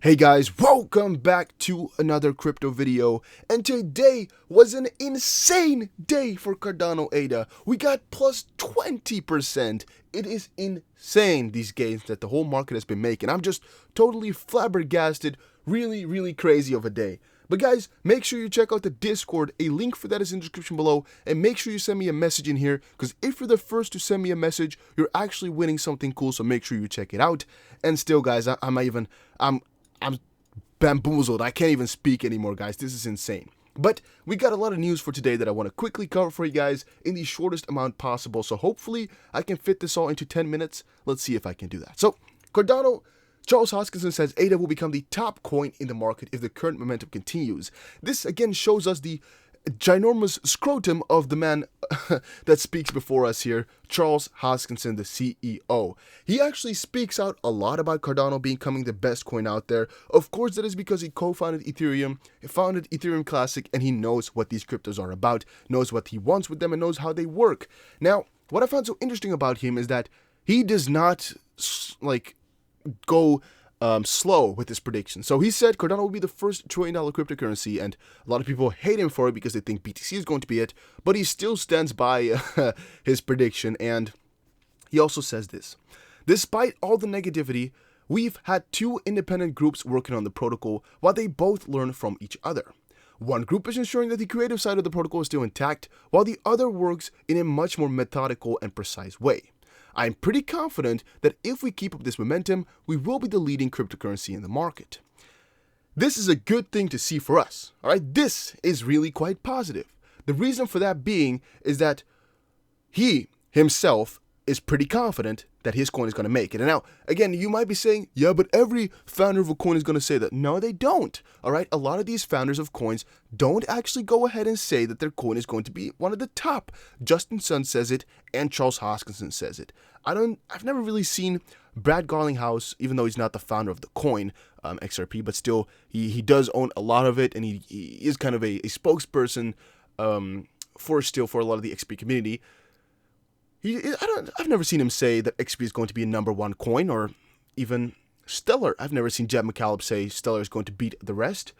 Hey guys, welcome back to another crypto video, and today was an insane day for Cardano ADA. We got plus 20%. It is insane, these gains that the whole market has been making. I'm just totally flabbergasted, really crazy of a day. But guys, make sure you check out the Discord. A link for that is in the description below, and make sure you send me a message in here, because if you're the first to send me a message, you're actually winning something cool, so make sure you check it out. And still guys, I'm bamboozled. I can't even speak anymore, guys. This is insane. But we got a lot of news for today that I want to quickly cover for you guys in the shortest amount possible. So hopefully I can fit this all into 10 minutes. Let's see if I can do that. So Cardano, Charles Hoskinson says ADA will become the top coin in the market if the current momentum continues. This again shows us the ginormous scrotum of the man that speaks before us here, Charles Hoskinson, the CEO. He actually speaks out a lot about Cardano becoming the best coin out there. Of course, that is because he co-founded Ethereum, founded Ethereum Classic, and he knows what these cryptos are about, knows what he wants with them, and knows how they work. Now, what I found so interesting about him is that he does not go slow with his prediction. So he said Cardano will be the first $1 trillion cryptocurrency, and a lot of people hate him for it because they think BTC is going to be it, but he still stands by his prediction. And he also says this: despite all the negativity, we've had two independent groups working on the protocol while they both learn from each other. One group is ensuring that the creative side of the protocol is still intact, while the other works in a much more methodical and precise way. I'm pretty confident that if we keep up this momentum, we will be the leading cryptocurrency in the market. This is a good thing to see for us, alright? This is really quite positive. The reason for that being is that he himself is pretty confident that his coin is going to make it. And now, again, you might be saying, yeah, but every founder of a coin is going to say that. No, they don't. All right. A lot of these founders of coins don't actually go ahead and say that their coin is going to be one of the top. Justin Sun says it, and Charles Hoskinson says it. I've never really seen Brad Garlinghouse, even though he's not the founder of the coin, XRP, but still, he does own a lot of it, and he is kind of a spokesperson for a lot of the XP community. I've never seen him say that XP is going to be a number one coin, or even Stellar. I've never seen Jeb McCallum say Stellar is going to beat the rest.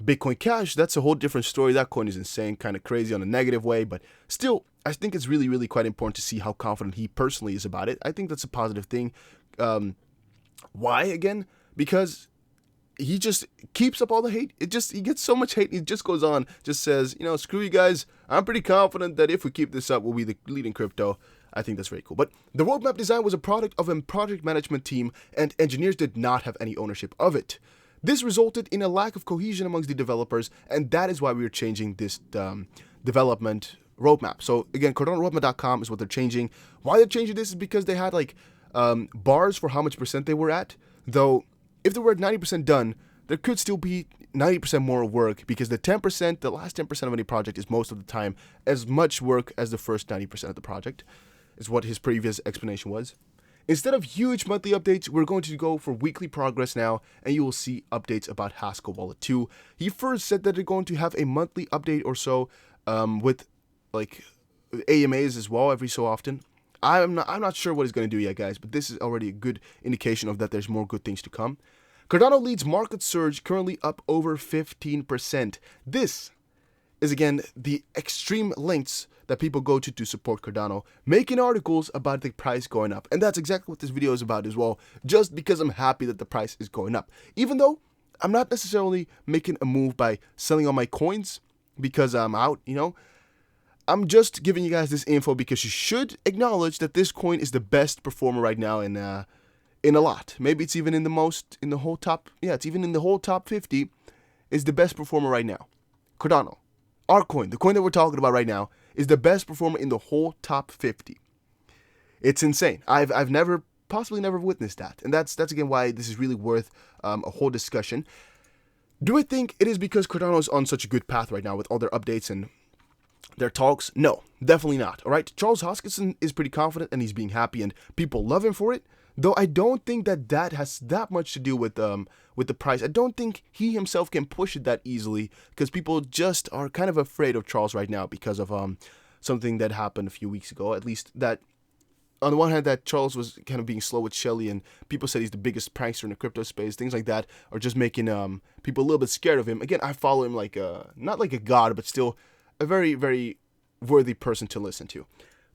Bitcoin Cash, that's a whole different story. That coin is insane, kind of crazy on a negative way, but still, I think it's really quite important to see how confident he personally is about it. I think that's a positive thing. Why, again? Because he just keeps up all the hate. He gets so much hate. He just goes on, just says, screw you guys. I'm pretty confident that if we keep this up, we'll be the leading crypto. I think that's very cool. But the roadmap design was a product of a project management team, and engineers did not have any ownership of it. This resulted in a lack of cohesion amongst the developers, and that is why we are changing this development roadmap. So again, CardanoRoadmap.com is what they're changing. Why they're changing this is because they had bars for how much percent they were at, though. If they were at 90% done, there could still be 90% more work, because the last 10% of any project is most of the time as much work as the first 90% of the project, is what his previous explanation was. Instead of huge monthly updates, we're going to go for weekly progress now, and you will see updates about Haskell Wallet 2. He first said that they're going to have a monthly update or so with AMAs as well every so often. I'm not sure what he's going to do yet, guys, but this is already a good indication of that there's more good things to come. Cardano leads market surge, currently up over 15%. This is, again, the extreme lengths that people go to support Cardano, making articles about the price going up. And that's exactly what this video is about as well, just because I'm happy that the price is going up. Even though I'm not necessarily making a move by selling all my coins because I'm out, I'm just giving you guys this info because you should acknowledge that this coin is the best performer right now in a lot. Maybe it's even in the whole top. Yeah, it's even in the whole top 50. Is the best performer right now. Cardano, our coin, the coin that we're talking about right now, is the best performer in the whole top 50. It's insane. I've possibly never witnessed that, and that's again why this is really worth a whole discussion. Do I think it is because Cardano is on such a good path right now with all their updates and their talks? No, definitely not. All right, Charles Hoskinson is pretty confident, and he's being happy, and people love him for it. Though I don't think that has that much to do with the price. I don't think he himself can push it that easily, because people just are kind of afraid of Charles right now because of something that happened a few weeks ago. At least that on the one hand, that Charles was kind of being slow with Shelley, and people said he's the biggest prankster in the crypto space, things like that, or just making people a little bit scared of him. Again, I follow him like not like a god, but still a very, very worthy person to listen to.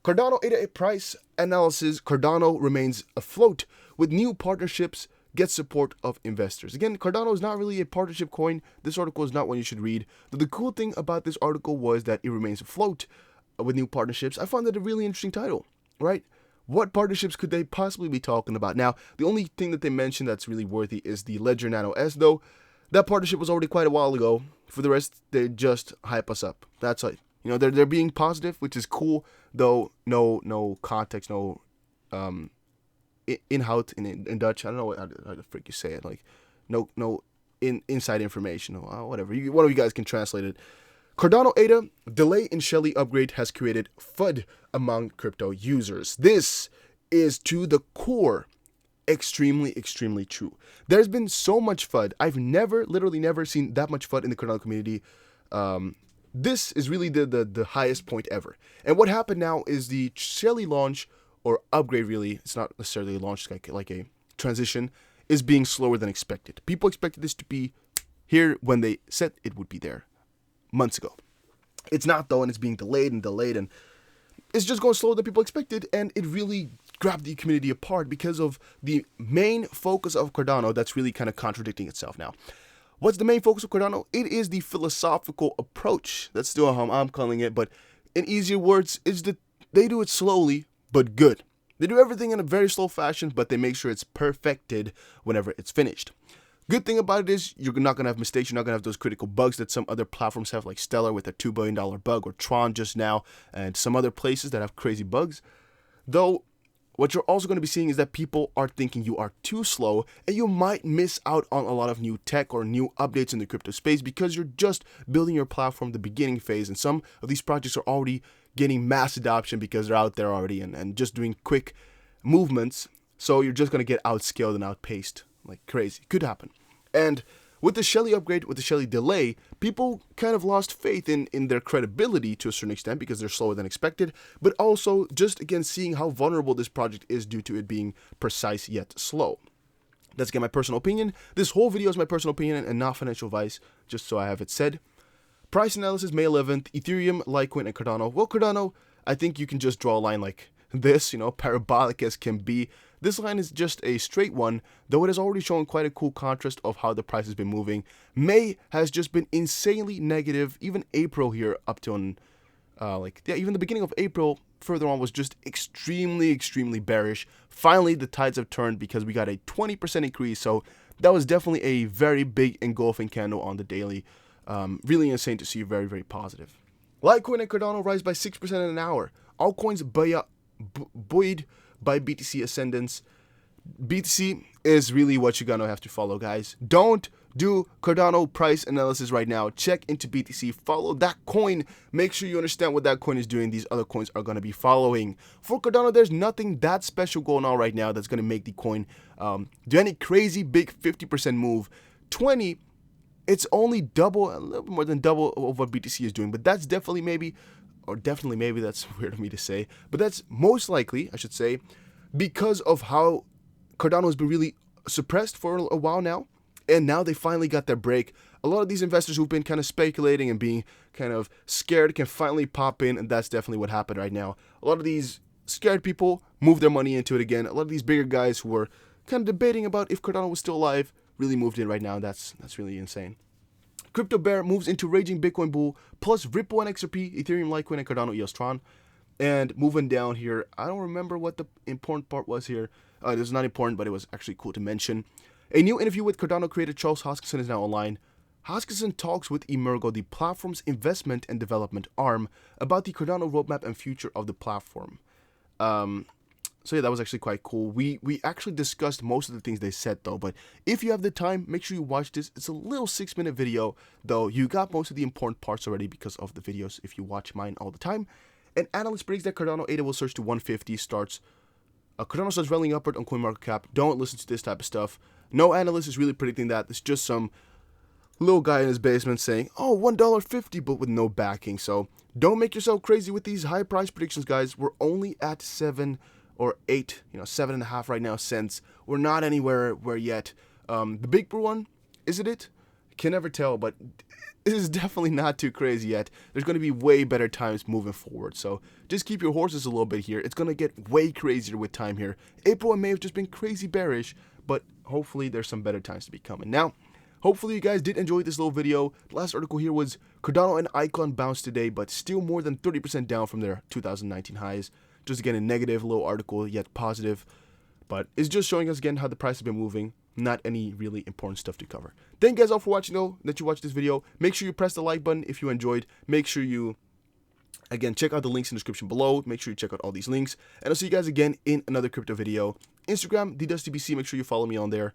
Cardano ADA price analysis. Cardano remains afloat with new partnerships, gets support of investors. Again, Cardano is not really a partnership coin. This article is not one you should read. But the cool thing about this article was that it remains afloat with new partnerships. I found that a really interesting title, right? What partnerships could they possibly be talking about? Now, the only thing that they mentioned that's really worthy is the Ledger Nano S, though. That partnership was already quite a while ago. For the rest, they just hype us up. That's it. You know, they're being positive, which is cool, though no context, no inhoud in Dutch. I don't know how the frick you say it. Like, no inside information or whatever. One of you guys can translate it. Cardano ADA, delay in Shelley upgrade has created FUD among crypto users. This is to the core extremely, extremely true. There's been so much FUD. I've literally never seen that much FUD in the Cardano community. This is really the highest point ever. And what happened now is the Shelley launch, or upgrade really, it's not necessarily a launch, like a transition, is being slower than expected. People expected this to be here when they said it would be there months ago. It's not though, and it's being delayed, and it's just going slower than people expected, and it really grabbed the community apart because of the main focus of Cardano that's really kind of contradicting itself now. What's the main focus of Cardano? It is the philosophical approach. That's still how I'm calling it, but in easier words, is that they do it slowly, but good. They do everything in a very slow fashion, but they make sure it's perfected whenever it's finished. Good thing about it is you're not going to have mistakes. You're not going to have those critical bugs that some other platforms have, like Stellar with a $2 billion bug, or Tron just now, and some other places that have crazy bugs. Though, what you're also going to be seeing is that people are thinking you are too slow, and you might miss out on a lot of new tech or new updates in the crypto space because you're just building your platform the beginning phase, and some of these projects are already getting mass adoption because they're out there already and just doing quick movements. So you're just going to get outscaled and outpaced like crazy. Could happen. And with the Shelley upgrade, with the Shelley delay, people kind of lost faith in their credibility to a certain extent because they're slower than expected, but also just again seeing how vulnerable this project is due to it being precise yet slow. That's again my personal opinion. This whole video is my personal opinion and not financial advice, just so I have it said. Price analysis, May 11th, Ethereum, Litecoin, and Cardano. Well, Cardano, I think you can just draw a line like this, parabolic as can be. This line is just a straight one, though it has already shown quite a cool contrast of how the price has been moving. May has just been insanely negative. Even April here up to even the beginning of April further on was just extremely, extremely bearish. Finally, the tides have turned because we got a 20% increase. So that was definitely a very big engulfing candle on the daily. Really insane to see, very, very positive. Litecoin and Cardano rise by 6% in an hour. Altcoins buoyed by BTC ascendance. BTC is really what you're gonna have to follow, guys. Don't do Cardano price analysis right now. Check into BTC. Follow that coin. Make sure you understand what that coin is doing. These other coins are gonna be following. For Cardano, there's nothing that special going on right now that's gonna make the coin do any crazy big 50% move. 20, it's only double, a little bit more than double of what BTC is doing. But that's definitely maybe, that's weird of me to say, but that's most likely, I should say, because of how Cardano has been really suppressed for a while now, and now they finally got their break. A lot of these investors who've been kind of speculating and being kind of scared can finally pop in, and that's definitely what happened right now. A lot of these scared people moved their money into it again. A lot of these bigger guys who were kind of debating about if Cardano was still alive really moved in right now, and that's really insane. Crypto bear moves into raging Bitcoin bull, plus Ripple and XRP, Ethereum, Litecoin, and Cardano, EOS, Tron. And moving down here, I don't remember what the important part was here. It was not important, but it was actually cool to mention. A new interview with Cardano creator Charles Hoskinson is now online. Hoskinson talks with Emergo, the platform's investment and development arm, about the Cardano roadmap and future of the platform. So yeah, that was actually quite cool. We actually discussed most of the things they said though, but if you have the time, make sure you watch this. It's a little 6-minute video, though you got most of the important parts already because of the videos if you watch mine all the time. An analyst predicts that Cardano ADA will surge to 150, Cardano starts rallying upward on CoinMarketCap. Don't listen to this type of stuff. No analyst is really predicting that. It's just some little guy in his basement saying, oh, $1.50, but with no backing. So don't make yourself crazy with these high price predictions, guys. We're only at 7 or 8, 7.5 right now cents. We're not anywhere where yet. The big one, is it? Can never tell, but it is definitely not too crazy yet. There's going to be way better times moving forward. So just keep your horses a little bit here. It's going to get way crazier with time here. April and May have just been crazy bearish, but hopefully there's some better times to be coming. Now, hopefully you guys did enjoy this little video. The last article here was Cardano and Icon bounced today, but still more than 30% down from their 2019 highs. Just again a negative little article, yet positive. But it's just showing us again how the price has been moving. Not any really important stuff to cover. Thank you guys all for watching though, that you watched this video. Make sure you press the like button if you enjoyed. Make sure you, again, check out the links in the description below. Make sure you check out all these links. And I'll see you guys again in another crypto video. Instagram, DDustTBC, make sure you follow me on there.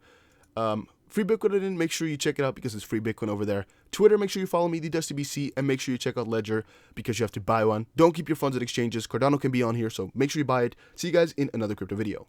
Free Bitcoin, make sure you check it out because it's free Bitcoin over there. Twitter, make sure you follow me, DDustTBC, and make sure you check out Ledger because you have to buy one. Don't keep your funds at exchanges. Cardano can be on here, so make sure you buy it. See you guys in another crypto video.